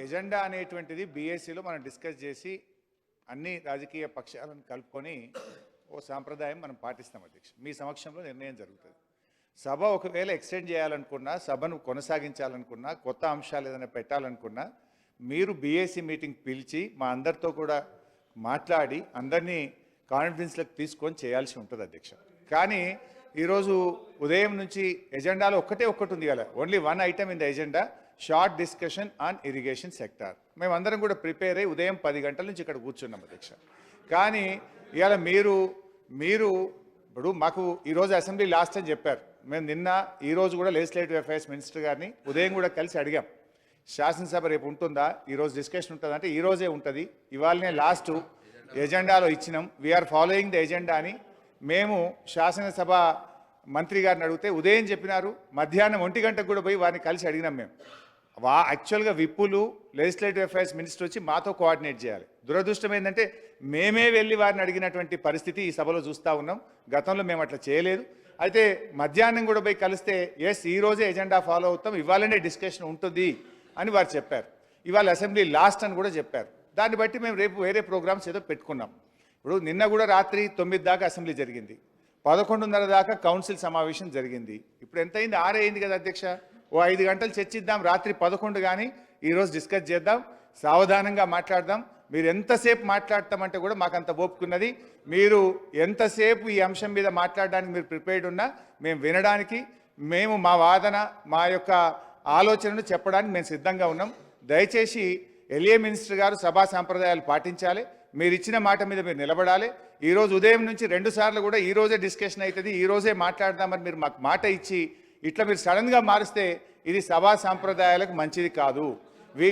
Agenda అనేటువంటిది బీఎస్సీలో మనం discuss చేసి అన్ని రాజకీయ పక్షాలను కలుపుకొని ఓ సాంప్రదాయం మనం పాటిస్తాం అధ్యక్ష. మీ సమక్షంలో నిర్ణయం జరుగుతుంది. సభ ఒకవేళ ఎక్స్టెండ్ చేయాలనుకున్నా, సభను కొనసాగించాలనుకున్నా, కొత్త అంశాలు ఏదైనా పెట్టాలనుకున్నా మీరు బీఎస్సీ మీటింగ్ పిలిచి మా అందరితో కూడా మాట్లాడి అందరినీ కాన్ఫిడెన్స్లకు తీసుకొని చేయాల్సి ఉంటుంది అధ్యక్ష. కానీ ఈరోజు ఉదయం నుంచి ఎజెండాలో ఒక్కటి ఉంది కదా, only one item in the agenda, short discussion on irrigation sector. మేమందరం కూడా ప్రిపేర్ అయ్యి ఉదయం 10 గంటల నుంచి ఇక్కడ కూర్చున్నాం అధ్యక్ష. కానీ ఇవాళ మీరు ఇప్పుడు మాకు ఈరోజు అసెంబ్లీ లాస్ట్ అని చెప్పారు. మేము నిన్న ఈరోజు కూడా లెజిస్లేటివ్ అఫైర్స్ మినిస్టర్ గారిని ఉదయం కూడా కలిసి అడిగాం, శాసనసభ రేపు ఉంటుందా, ఈరోజు డిస్కషన్ ఉంటుందా అంటే ఈరోజే ఉంటుంది, ఇవాళనే లాస్ట్ ఎజెండాలో ఇచ్చినాం, వీఆర్ ఫాలోయింగ్ ద ఎజెండా అని మేము శాసనసభ మంత్రి గారిని అడిగితే ఉదయం చెప్పినారు. మధ్యాహ్నం 1 గంటకు కూడా పోయి వారిని కలిసి అడిగినాం. మేము యాక్చువల్గా విప్పులు లెజిస్లేటివ్ అఫైర్స్ మినిస్టర్ వచ్చి మాతో కోఆర్డినేట్ చేయాలి. దురదృష్టం ఏంటంటే మేమే వెళ్ళి వారిని అడిగినటువంటి పరిస్థితి ఈ సభలో చూస్తూ ఉన్నాం. గతంలో మేము అట్లా చేయలేదు. అయితే మధ్యాహ్నం కూడా పోయి కలిస్తే ఎస్ ఈరోజే ఎజెండా ఫాలో అవుతాం, ఇవాళనే డిస్కషన్ ఉంటుంది అని వారు చెప్పారు. ఇవాళ అసెంబ్లీ లాస్ట్ అని కూడా చెప్పారు. దాన్ని బట్టి మేము రేపు వేరే ప్రోగ్రామ్స్ ఏదో పెట్టుకున్నాం. ఇప్పుడు నిన్న కూడా రాత్రి 9 దాకా అసెంబ్లీ జరిగింది, 11:30 దాకా కౌన్సిల్ సమావేశం జరిగింది. ఇప్పుడు ఎంత అయింది? 6 అయింది కదా అధ్యక్ష. ఓ 5 గంటలు చర్చిద్దాం, రాత్రి 11 కానీ ఈరోజు డిస్కస్ చేద్దాం, సావధానంగా మాట్లాడదాం. మీరు ఎంతసేపు మాట్లాడతామంటే కూడా మాకు అంత ఓపుకున్నది. మీరు ఎంతసేపు ఈ అంశం మీద మాట్లాడడానికి మీరు ప్రిపేర్డ్ ఉన్నా మేము వినడానికి, మేము మా వాదన మా యొక్క ఆలోచనను చెప్పడానికి మేము సిద్ధంగా ఉన్నాం. దయచేసి ఎల్ఏ మినిస్టర్ గారు సభా సాంప్రదాయాలు పాటించాలి, మీరు ఇచ్చిన మాట మీద మీరు నిలబడాలి. ఈరోజు ఉదయం నుంచి 2 సార్లు కూడా ఈరోజే డిస్కషన్ అవుతుంది, ఈరోజే మాట్లాడదామని మీరు మాకు మాట ఇచ్చి ఇట్లా మీరు సడన్గా మారిస్తే ఇది సభా సాంప్రదాయాలకు మంచిది కాదు.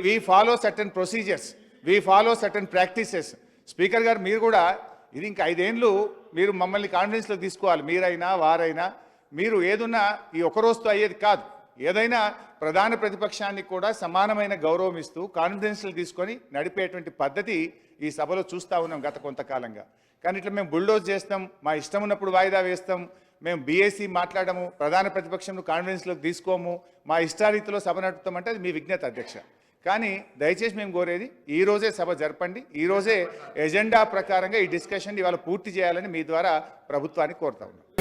We follow certain procedures, we follow certain practices. Speaker గారు మీరు కూడా ఇది ఇంకా 5 ఏళ్ళు మీరు మమ్మల్ని కాన్ఫిడెన్స్లో తీసుకోవాలి. మీరైనా వారైనా మీరు ఏదున్నా ఈ ఒక రోజుతో అయ్యేది కాదు. ఏదైనా ప్రధాన ప్రతిపక్షాన్ని కూడా సమానమైన గౌరవం ఇస్తూ కాన్ఫిడెన్స్లు తీసుకొని నడిపేటువంటి పద్ధతి ఈ సభలో చూస్తూ ఉన్నాం గత కొంతకాలంగా. కానీ ఇట్లా మేము బుల్డోజ్ చేస్తాం, మా ఇష్టం ఉన్నప్పుడు వాయిదా వేస్తాం, మేము బీఎస్సీ మాట్లాడము, ప్రధాన ప్రతిపక్షంను కాన్ఫిడెన్స్లోకి తీసుకోము, మా ఇష్టారీతిలో సభ నడుపుతామంటే అది మీ విజ్ఞత అధ్యక్ష. కానీ దయచేసి మేము కోరేది ఈరోజే సభ జరపండి, ఈరోజే ఎజెండా ప్రకారంగా ఈ డిస్కషన్ ఇవాళ పూర్తి చేయాలని మీ ద్వారా ప్రభుత్వాన్ని కోరుతా ఉన్నాం.